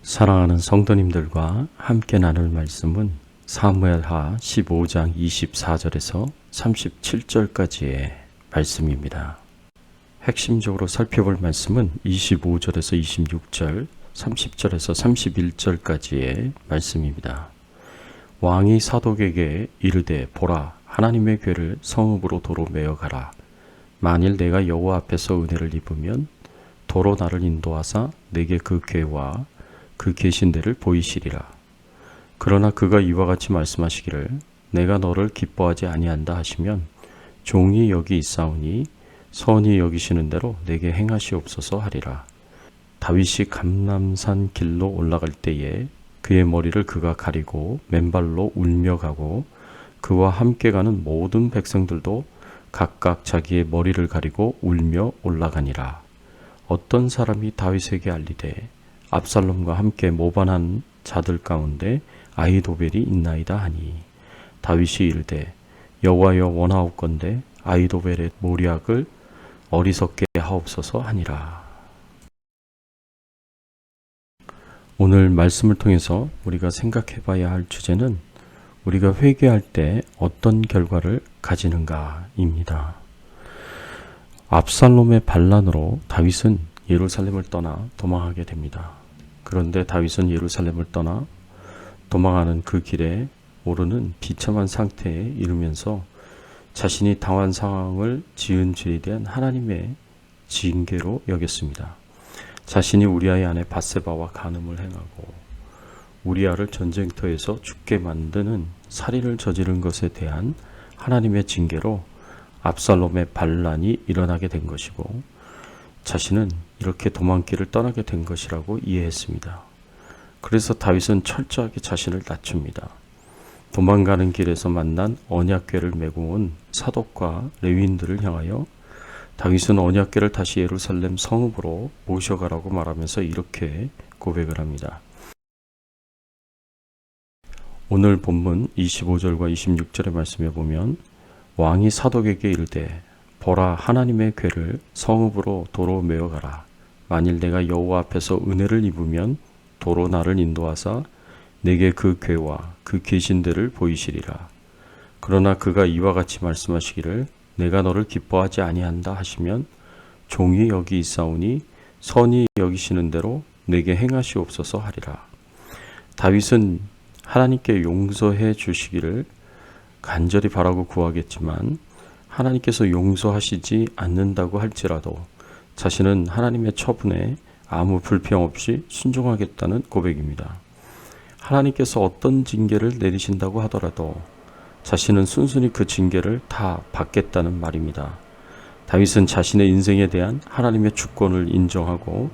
사랑하는 성도님들과 함께 나눌 말씀은 사무엘하 15장 24절에서 37절까지의 말씀입니다. 핵심적으로 살펴볼 말씀은 25절에서 26절, 30절에서 31절까지의 말씀입니다. 왕이 사독에게 이르되 보라, 하나님의 궤를 성읍으로 도로 메어 가라. 만일 내가 여호와 앞에서 은혜를 입으면 도로 나를 인도하사 내게 그 궤와 그 계신 데를 보이시리라. 그러나 그가 이와 같이 말씀하시기를 내가 너를 기뻐하지 아니한다 하시면 종이 여기 있사오니 선히 여기시는 대로 내게 행하시옵소서 하리라. 다윗이 감람산 길로 올라갈 때에 그의 머리를 그가 가리고 맨발로 울며 가고 그와 함께 가는 모든 백성들도 각각 자기의 머리를 가리고 울며 올라가니라. 어떤 사람이 다윗에게 알리되 압살롬과 함께 모반한 자들 가운데 아히도벨이 있나이다 하니 다윗이 이르되 여호와여 원하옵건대 아히도벨의 모략을 어리석게 하옵소서 하니라. 오늘 말씀을 통해서 우리가 생각해 봐야 할 주제는 우리가 회개할 때 어떤 결과를 가지는가입니다. 압살롬의 반란으로 다윗은 예루살렘을 떠나 도망하게 됩니다. 그런데 다윗은 예루살렘을 떠나 도망하는 그 길에 오르는 비참한 상태에 이르면서 자신이 당한 상황을 지은 죄에 대한 하나님의 징계로 여겼습니다. 자신이 우리아의 아내 밧세바와 간음을 행하고 우리아를 전쟁터에서 죽게 만드는 살인을 저지른 것에 대한 하나님의 징계로 압살롬의 반란이 일어나게 된 것이고 자신은 이렇게 도망길을 떠나게 된 것이라고 이해했습니다. 그래서 다윗은 철저하게 자신을 낮춥니다. 도망가는 길에서 만난 언약궤를 메고 온 사독과 레위인들을 향하여 다윗은 언약궤를 다시 예루살렘 성읍으로 모셔가라고 말하면서 이렇게 고백을 합니다. 오늘 본문 25절과 26절의 말씀에 보면 왕이 사독에게 이르되 보라, 하나님의 궤를 성읍으로 도로 메어 가라. 만일 내가 여호와 앞에서 은혜를 입으면 도로 나를 인도하사 내게 그 궤와 그 계신 데를 보이시리라. 그러나 그가 이와 같이 말씀하시기를 내가 너를 기뻐하지 아니한다 하시면 종이 여기 있사오니 선히 여기시는 대로 내게 행하시옵소서 하리라. 다윗은 하나님께 용서해 주시기를 간절히 바라고 구하겠지만 하나님께서 용서하시지 않는다고 할지라도 자신은 하나님의 처분에 아무 불평 없이 순종하겠다는 고백입니다. 하나님께서 어떤 징계를 내리신다고 하더라도 자신은 순순히 그 징계를 다 받겠다는 말입니다. 다윗은 자신의 인생에 대한 하나님의 주권을 인정하고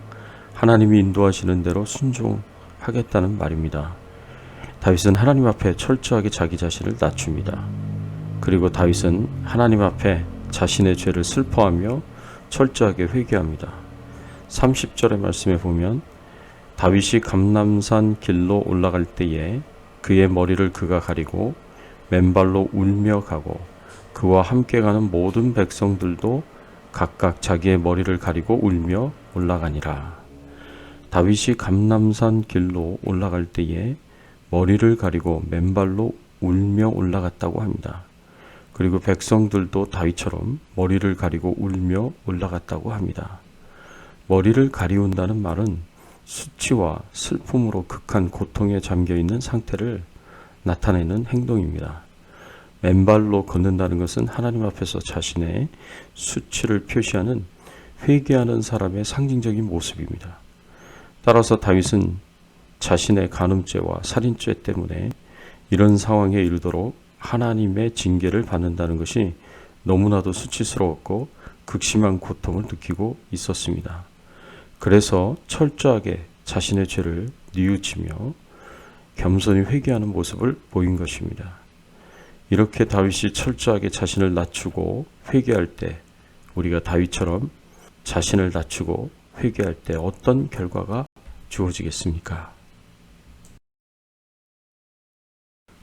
하나님이 인도하시는 대로 순종하겠다는 말입니다. 다윗은 하나님 앞에 철저하게 자기 자신을 낮춥니다. 그리고 다윗은 하나님 앞에 자신의 죄를 슬퍼하며 철저하게 회개합니다. 30절의 말씀에 보면 다윗이 감람산 길로 올라갈 때에 그의 머리를 그가 가리고 맨발로 울며 가고 그와 함께 가는 모든 백성들도 각각 자기의 머리를 가리고 울며 올라가니라. 다윗이 감람산 길로 올라갈 때에 머리를 가리고 맨발로 울며 올라갔다고 합니다. 그리고 백성들도 다윗처럼 머리를 가리고 울며 올라갔다고 합니다. 머리를 가리운다는 말은 수치와 슬픔으로 극한 고통에 잠겨있는 상태를 나타내는 행동입니다. 맨발로 걷는다는 것은 하나님 앞에서 자신의 수치를 표시하는 회개하는 사람의 상징적인 모습입니다. 따라서 다윗은 자신의 간음죄와 살인죄 때문에 이런 상황에 이르도록 하나님의 징계를 받는다는 것이 너무나도 수치스러웠고 극심한 고통을 느끼고 있었습니다. 그래서 철저하게 자신의 죄를 뉘우치며 겸손히 회개하는 모습을 보인 것입니다. 이렇게 다윗이 철저하게 자신을 낮추고 회개할 때 우리가 다윗처럼 자신을 낮추고 회개할 때 어떤 결과가 주어지겠습니까?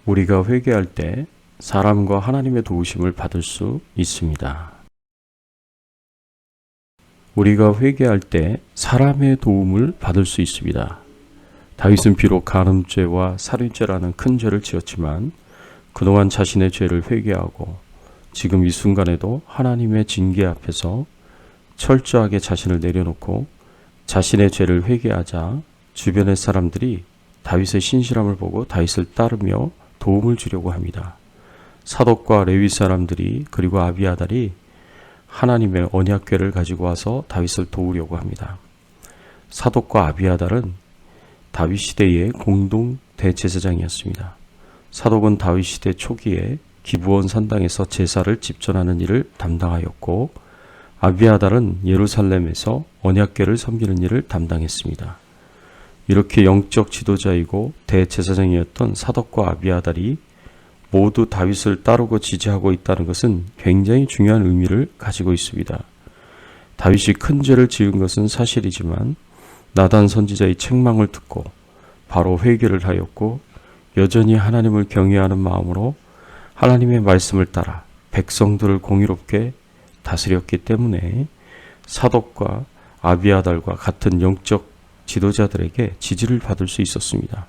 우리가 회개할 때 사람과 하나님의 도우심을 받을 수 있습니다. 우리가 회개할 때 사람의 도움을 받을 수 있습니다. 다윗은 비록 간음죄와 살인죄라는 큰 죄를 지었지만 그동안 자신의 죄를 회개하고 지금 이 순간에도 하나님의 징계 앞에서 철저하게 자신을 내려놓고 자신의 죄를 회개하자 주변의 사람들이 다윗의 신실함을 보고 다윗을 따르며 도움을 주려고 합니다. 사독과 레위 사람들이 그리고 아비아달이 하나님의 언약궤를 가지고 와서 다윗을 도우려고 합니다. 사독과 아비아달은 다윗 시대의 공동 대제사장이었습니다. 사독은 다윗 시대 초기에 기브온 산당에서 제사를 집전하는 일을 담당하였고 아비아달은 예루살렘에서 언약궤를 섬기는 일을 담당했습니다. 이렇게 영적 지도자이고 대제사장이었던 사독과 아비아달이 모두 다윗을 따르고 지지하고 있다는 것은 굉장히 중요한 의미를 가지고 있습니다. 다윗이 큰 죄를 지은 것은 사실이지만 나단 선지자의 책망을 듣고 바로 회개를 하였고 여전히 하나님을 경외하는 마음으로 하나님의 말씀을 따라 백성들을 공의롭게 다스렸기 때문에 사독과 아비아달과 같은 영적 지도자들에게 지지를 받을 수 있었습니다.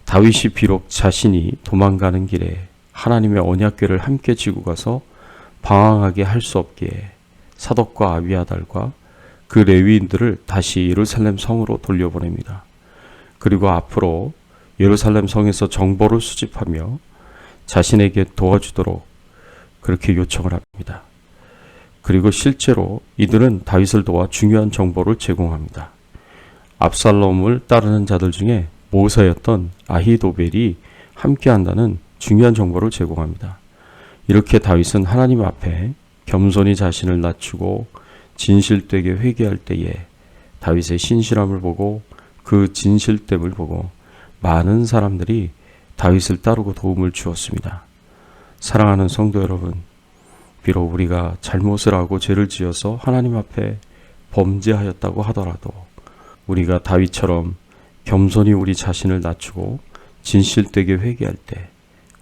다윗이 비록 자신이 도망가는 길에 하나님의 언약궤를 함께 지고 가서 방황하게 할 수 없기에 사독과 아비아달과 그 레위인들을 다시 예루살렘 성으로 돌려보냅니다. 그리고 앞으로 예루살렘 성에서 정보를 수집하며 자신에게 도와주도록 그렇게 요청을 합니다. 그리고 실제로 이들은 다윗을 도와 중요한 정보를 제공합니다. 압살롬을 따르는 자들 중에 모사였던 아히도벨이 함께한다는 중요한 정보를 제공합니다. 이렇게 다윗은 하나님 앞에 겸손히 자신을 낮추고 진실되게 회개할 때에 다윗의 신실함을 보고 그 진실됨을 보고 많은 사람들이 다윗을 따르고 도움을 주었습니다. 사랑하는 성도 여러분, 비록 우리가 잘못을 하고 죄를 지어서 하나님 앞에 범죄하였다고 하더라도 우리가 다윗처럼 겸손히 우리 자신을 낮추고 진실되게 회개할 때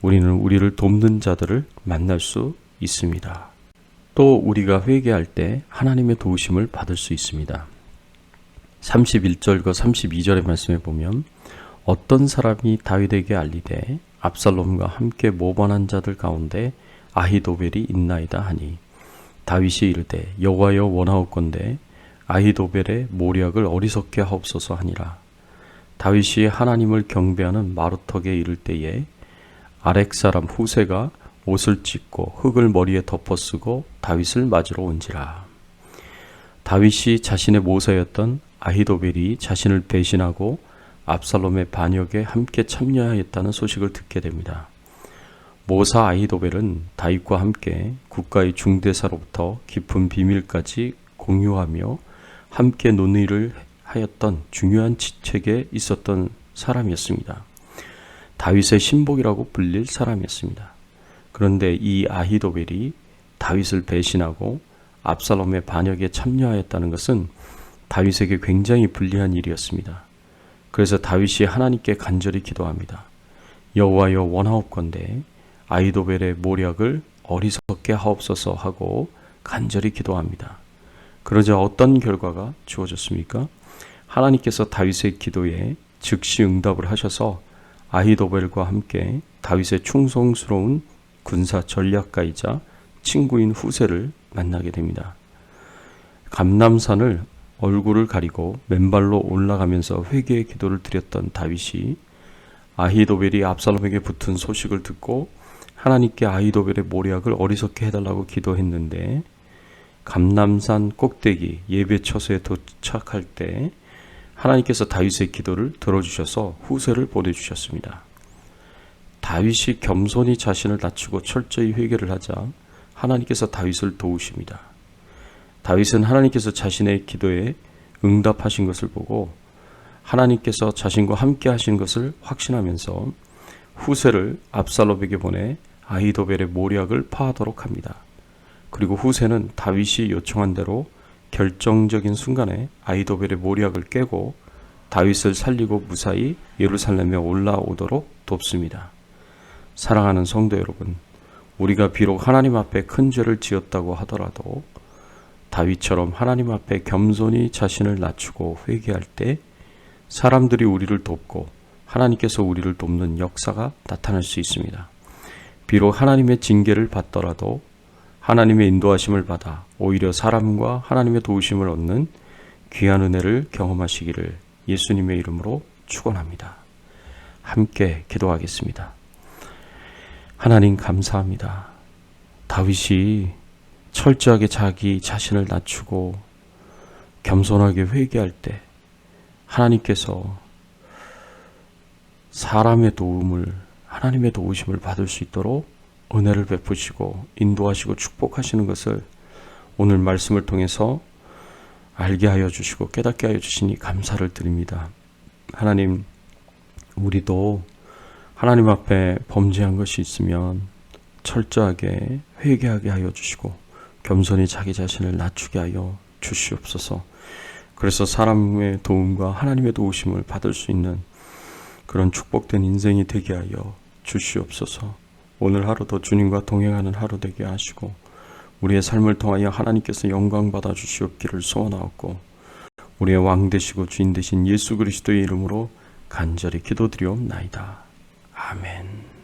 우리는 우리를 돕는 자들을 만날 수 있습니다. 또 우리가 회개할 때 하나님의 도우심을 받을 수 있습니다. 31절과 32절의 말씀에 보면 어떤 사람이 다윗에게 알리되 압살롬과 함께 모반한 자들 가운데 아히도벨이 있나이다 하니 다윗이 이르되 여호와여 원하옵건대 아히도벨의 모략을 어리석게 하옵소서 하니라. 다윗이 하나님을 경배하는 마루턱에 이를 때에 아렉 사람 후세가 옷을 찢고 흙을 머리에 덮어쓰고 다윗을 맞으러 온지라. 다윗이 자신의 모사였던 아히도벨이 자신을 배신하고 압살롬의 반역에 함께 참여하였다는 소식을 듣게 됩니다. 모사 아히도벨은 다윗과 함께 국가의 중대사로부터 깊은 비밀까지 공유하며 함께 논의를 하였던 중요한 직책에 있었던 사람이었습니다. 다윗의 신복이라고 불릴 사람이었습니다. 그런데 이 아히도벨이 다윗을 배신하고 압살롬의 반역에 참여하였다는 것은 다윗에게 굉장히 불리한 일이었습니다. 그래서 다윗이 하나님께 간절히 기도합니다. 여호와여 원하옵건대 아히도벨의 모략을 어리석게 하옵소서 하고 간절히 기도합니다. 그러자 어떤 결과가 주어졌습니까? 하나님께서 다윗의 기도에 즉시 응답을 하셔서 아히도벨과 함께 다윗의 충성스러운 군사 전략가이자 친구인 후세를 만나게 됩니다. 감람산을 얼굴을 가리고 맨발로 올라가면서 회개의 기도를 드렸던 다윗이 아히도벨이 압살롬에게 붙은 소식을 듣고 하나님께 아히도벨의 모략을 어리석게 해달라고 기도했는데 감람산 꼭대기 예배 처소에 도착할 때 하나님께서 다윗의 기도를 들어주셔서 후세를 보내주셨습니다. 다윗이 겸손히 자신을 낮추고 철저히 회개를 하자 하나님께서 다윗을 도우십니다. 다윗은 하나님께서 자신의 기도에 응답하신 것을 보고 하나님께서 자신과 함께 하신 것을 확신하면서 후세를 압살롬에게 보내 아히도벨의 모략을 파하도록 합니다. 그리고 후세는 다윗이 요청한 대로 결정적인 순간에 아히도벨의 모략을 깨고 다윗을 살리고 무사히 예루살렘에 올라오도록 돕습니다. 사랑하는 성도 여러분, 우리가 비록 하나님 앞에 큰 죄를 지었다고 하더라도 다윗처럼 하나님 앞에 겸손히 자신을 낮추고 회개할 때 사람들이 우리를 돕고 하나님께서 우리를 돕는 역사가 나타날 수 있습니다. 비록 하나님의 징계를 받더라도 하나님의 인도하심을 받아 오히려 사람과 하나님의 도우심을 얻는 귀한 은혜를 경험하시기를 예수님의 이름으로 축원합니다. 함께 기도하겠습니다. 하나님 감사합니다. 다윗이 철저하게 자기 자신을 낮추고 겸손하게 회개할 때 하나님께서 사람의 도움을, 하나님의 도우심을 받을 수 있도록 은혜를 베푸시고 인도하시고 축복하시는 것을 오늘 말씀을 통해서 알게 하여 주시고 깨닫게 하여 주시니 감사를 드립니다. 하나님, 우리도 하나님 앞에 범죄한 것이 있으면 철저하게 회개하게 하여 주시고 겸손히 자기 자신을 낮추게 하여 주시옵소서. 그래서 사람의 도움과 하나님의 도우심을 받을 수 있는 그런 축복된 인생이 되게 하여 주시옵소서. 오늘 하루도 주님과 동행하는 하루 되게 하시고 우리의 삶을 통하여 하나님께서 영광 받아 주시옵기를 소원하옵고 우리의 왕 되시고 주인 되신 예수 그리스도의 이름으로 간절히 기도드리옵나이다. 아멘.